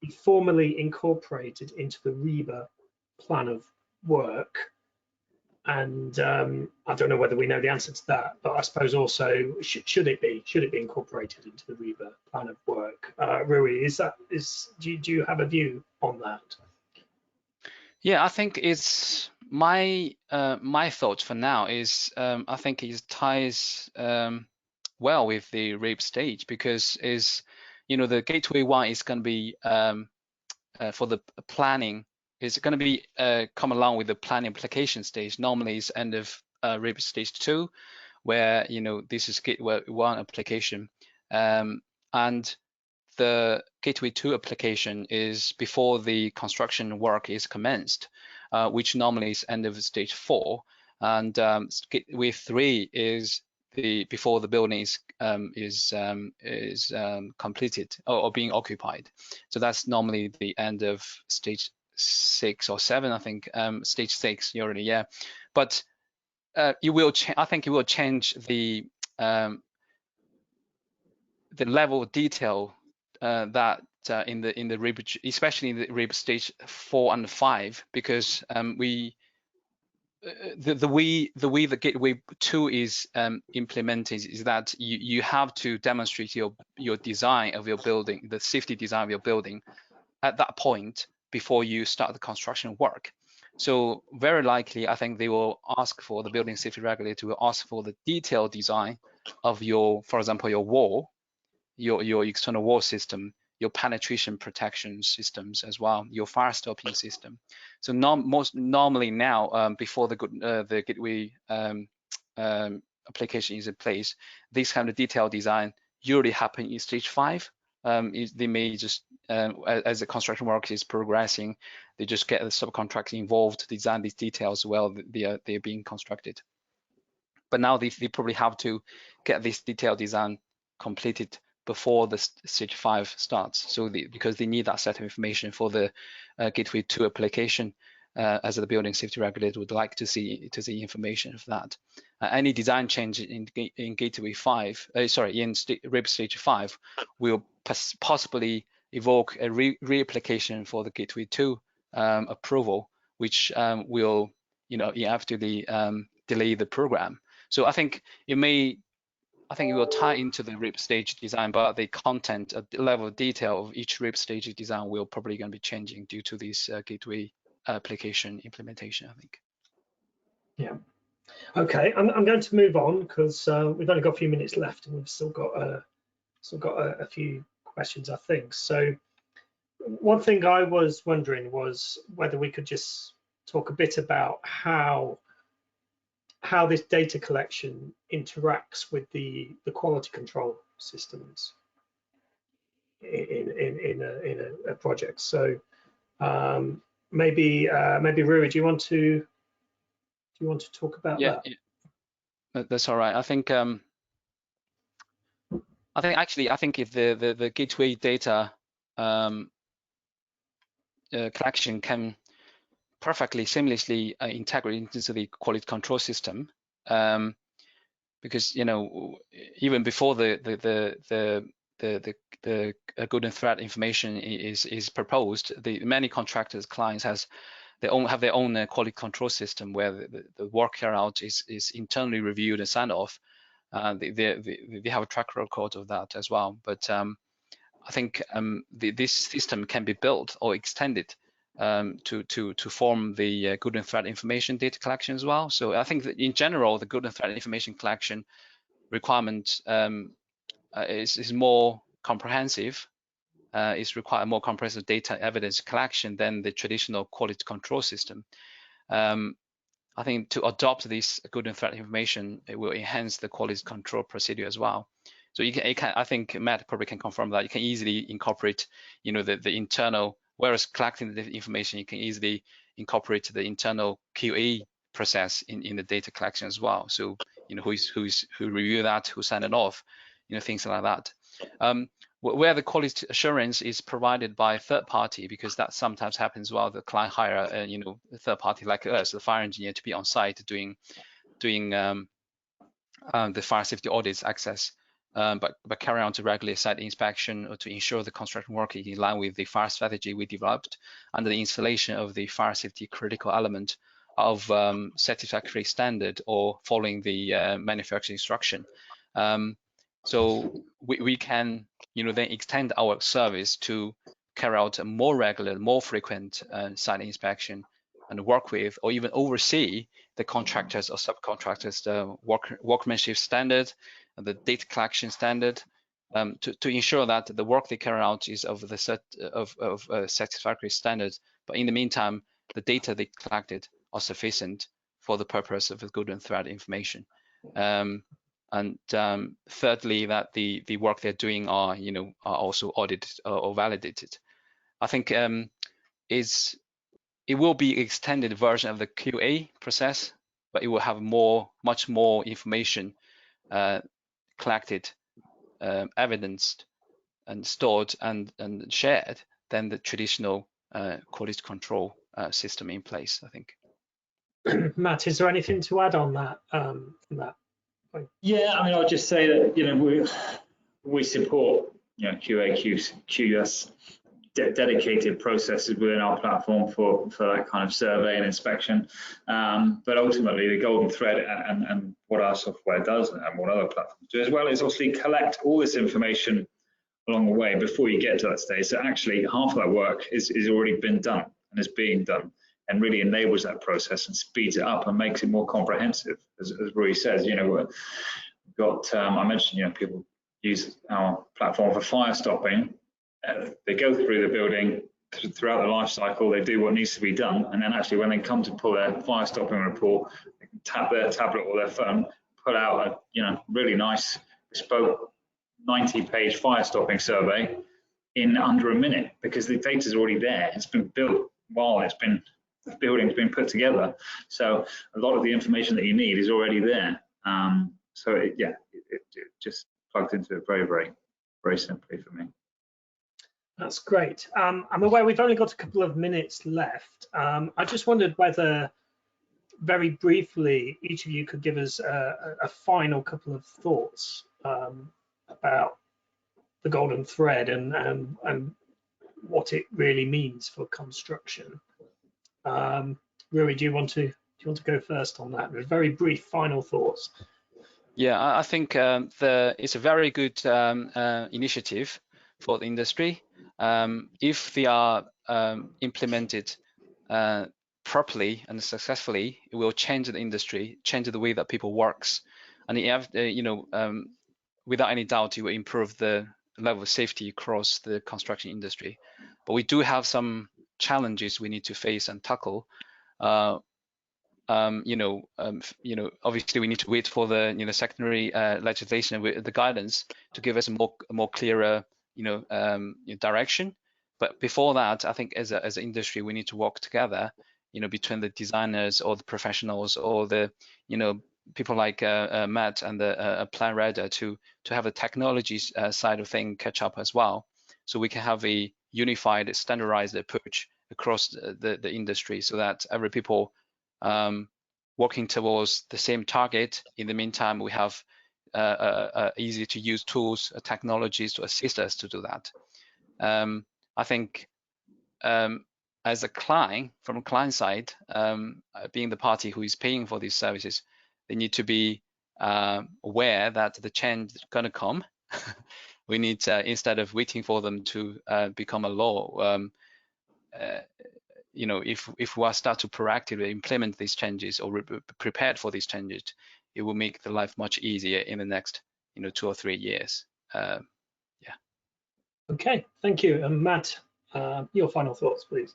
be formally incorporated into the RIBA plan of work? And I don't know whether we know the answer to that, but I suppose also should it be incorporated into the RIBA plan of work? Rui, do you have a view on that? Yeah, I think it's my thought for now is I think it ties well with the RIB stage, because the gateway 1 is going to be for the planning, is going to be come along with the planning application stage. Normally it's end of RIB stage 2, where this is gateway 1 application, and the gateway 2 application is before the construction work is commenced, which normally is end of stage 4, and gateway 3 is before the building is completed or being occupied. So that's normally the end of stage 6 or 7, I think. Stage 6 already, yeah. But I think it will change the level of detail that in the RIB, especially in the RIB stage 4 and 5, because the way the gateway 2 is implemented is that you have to demonstrate your design of your building, the safety design of your building, at that point before you start the construction work. So very likely, I think they will ask for, the building safety regulator will ask for the detailed design of your, for example, your wall, your external wall system, your penetration protection systems as well, your fire stopping system. So normally now, before the gateway application is in place, this kind of detailed design usually happen in stage 5. They may just, as the construction work is progressing, they just get the subcontractor involved to design these details while they're being constructed. But now they probably have to get this detailed design completed before the stage 5 starts. So because they need that set of information for the gateway 2 application, as the building safety regulator would like to see information of that. Any design change in gateway 5, in RIB stage 5, will possibly evoke a reapplication for the gateway 2 approval, which will inevitably delay the program. So I think it will tie into the RIB stage design, but the content, the level of detail of each RIB stage design will probably going to be changing due to this gateway application implementation, I think. Yeah. Okay, I'm going to move on because we've only got a few minutes left, and we've still got a few questions, I think. So one thing I was wondering was whether we could just talk a bit about how this data collection interacts with the quality control systems in a project. So maybe Rui, do you want to talk about that? Yeah, that's all right. I think if the gateway data collection can perfectly seamlessly integrate into the quality control system, because even before the golden thread information is proposed, many contractors, clients has they have their own quality control system where the work carried out is internally reviewed and signed off. They have a track record of that as well. But I think this system can be built or extended to form the good and threat information data collection as well. So I think that in general, the good and threat information collection requirement is more comprehensive. It's require more comprehensive data evidence collection than the traditional quality control system. I think to adopt this good and threat information, it will enhance the quality control procedure as well. So I think Matt probably can confirm that you can easily incorporate, the internal, whereas collecting the information, you can easily incorporate the internal QA process in the data collection as well. So, who review that, who sign it off, things like that. Where the quality assurance is provided by a third party, because that sometimes happens while the client hire, a third party like us, the fire engineer, to be on site doing the fire safety audits access, but carry on to regular site inspection or to ensure the construction work is in line with the fire strategy we developed under the installation of the fire safety critical element of satisfactory standard or following the manufacturer instruction. So we can, then extend our service to carry out a more regular, more frequent site inspection and work with or even oversee the contractors or subcontractors, the workmanship standard, the data collection standard, to ensure that the work they carry out is of the satisfactory standards. But in the meantime, the data they collected are sufficient for the purpose of the good and threat information. And thirdly, that the work they're doing are also audited or validated. I think it will be extended version of the QA process, but it will have much more information collected, evidenced, and stored and shared than the traditional quality control system in place, I think. Matt, is there anything to add on that? Yeah, I mean, I'll just say that we support QA, QS dedicated processes within our platform for that kind of survey and inspection. But ultimately, the golden thread and what our software does and what other platforms do as well is obviously collect all this information along the way before you get to that stage. So actually, half of that work is already been done and is being done, and really enables that process and speeds it up and makes it more comprehensive. As Rui says, we've got, I mentioned, people use our platform for fire stopping. They go through the building throughout the life cycle, they do what needs to be done, and then actually when they come to pull their fire stopping report, they can tap their tablet or their phone, put out a really nice bespoke 90-page fire stopping survey in under a minute, because the data's already there. It's been built while the building's been put together. So a lot of the information that you need is already there. So it just plugged into it very, very, very simply for me. That's great. I'm aware we've only got a couple of minutes left. I just wondered whether, very briefly, each of you could give us a final couple of thoughts about the golden thread and what it really means for construction. Rui, do you want to go first on that? Very brief final thoughts. Yeah, I think it's a very good initiative for the industry. If they are implemented properly and successfully, it will change the industry, change the way that people works, and without any doubt, it will improve the level of safety across the construction industry. But we do have some challenges we need to face and tackle. Obviously we need to wait for the secondary legislation with the guidance to give us a more clearer direction. But before that, I think as an industry we need to work together, between the designers or the professionals or the people like Matt and the PlanRadar to have the technology side of thing catch up as well, so we can have a unified, standardized approach across the industry, so that every people working towards the same target. In the meantime, we have easy to use tools, technologies to assist us to do that. I think as a client, from a client side, being the party who is paying for these services, they need to be aware that the change is going to come. We need, instead of waiting for them to become a law, you know, if we start to proactively implement these changes or prepared for these changes, it will make the life much easier in the next, you know, 2 or 3 years. Yeah. Okay, thank you. And Matt, your final thoughts, please.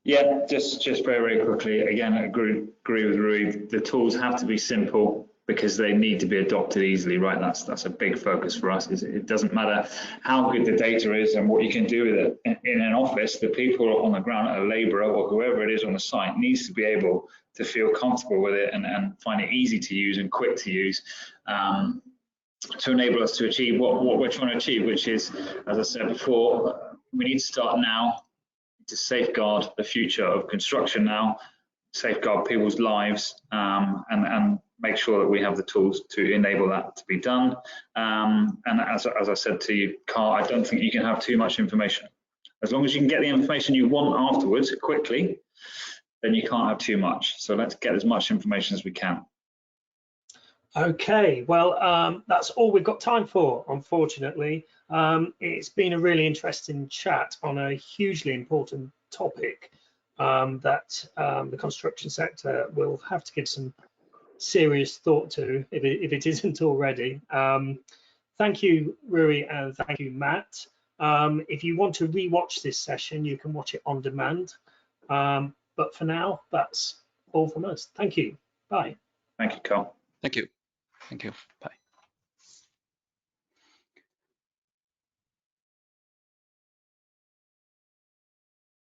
Yeah, just very, very quickly, again, I agree with Rui. The tools have to be simple because they need to be adopted easily, right? That's a big focus for us. It doesn't matter how good the data is and what you can do with it in an office. The people on the ground, a labourer or whoever it is on the site, needs to be able to feel comfortable with it and find it easy to use and quick to use. To enable us to achieve what we're trying to achieve, which is, as I said before, we need to start now to safeguard the future of construction now, safeguard people's lives, and make sure that we have the tools to enable that to be done. And as I said to you, Carl, I don't think you can have too much information. As long as you can get the information you want afterwards quickly, then you can't have too much. So let's get as much information as we can. Okay, well, that's all we've got time for, unfortunately. It's been a really interesting chat on a hugely important topic that the construction sector will have to give some serious thought to if it isn't already. Thank you, Rui, and thank you, Matt. If you want to re-watch this session, you can watch it on demand. But for now, that's all from us. Thank you. Bye. Thank you, Carl. Thank you. Thank you. Bye.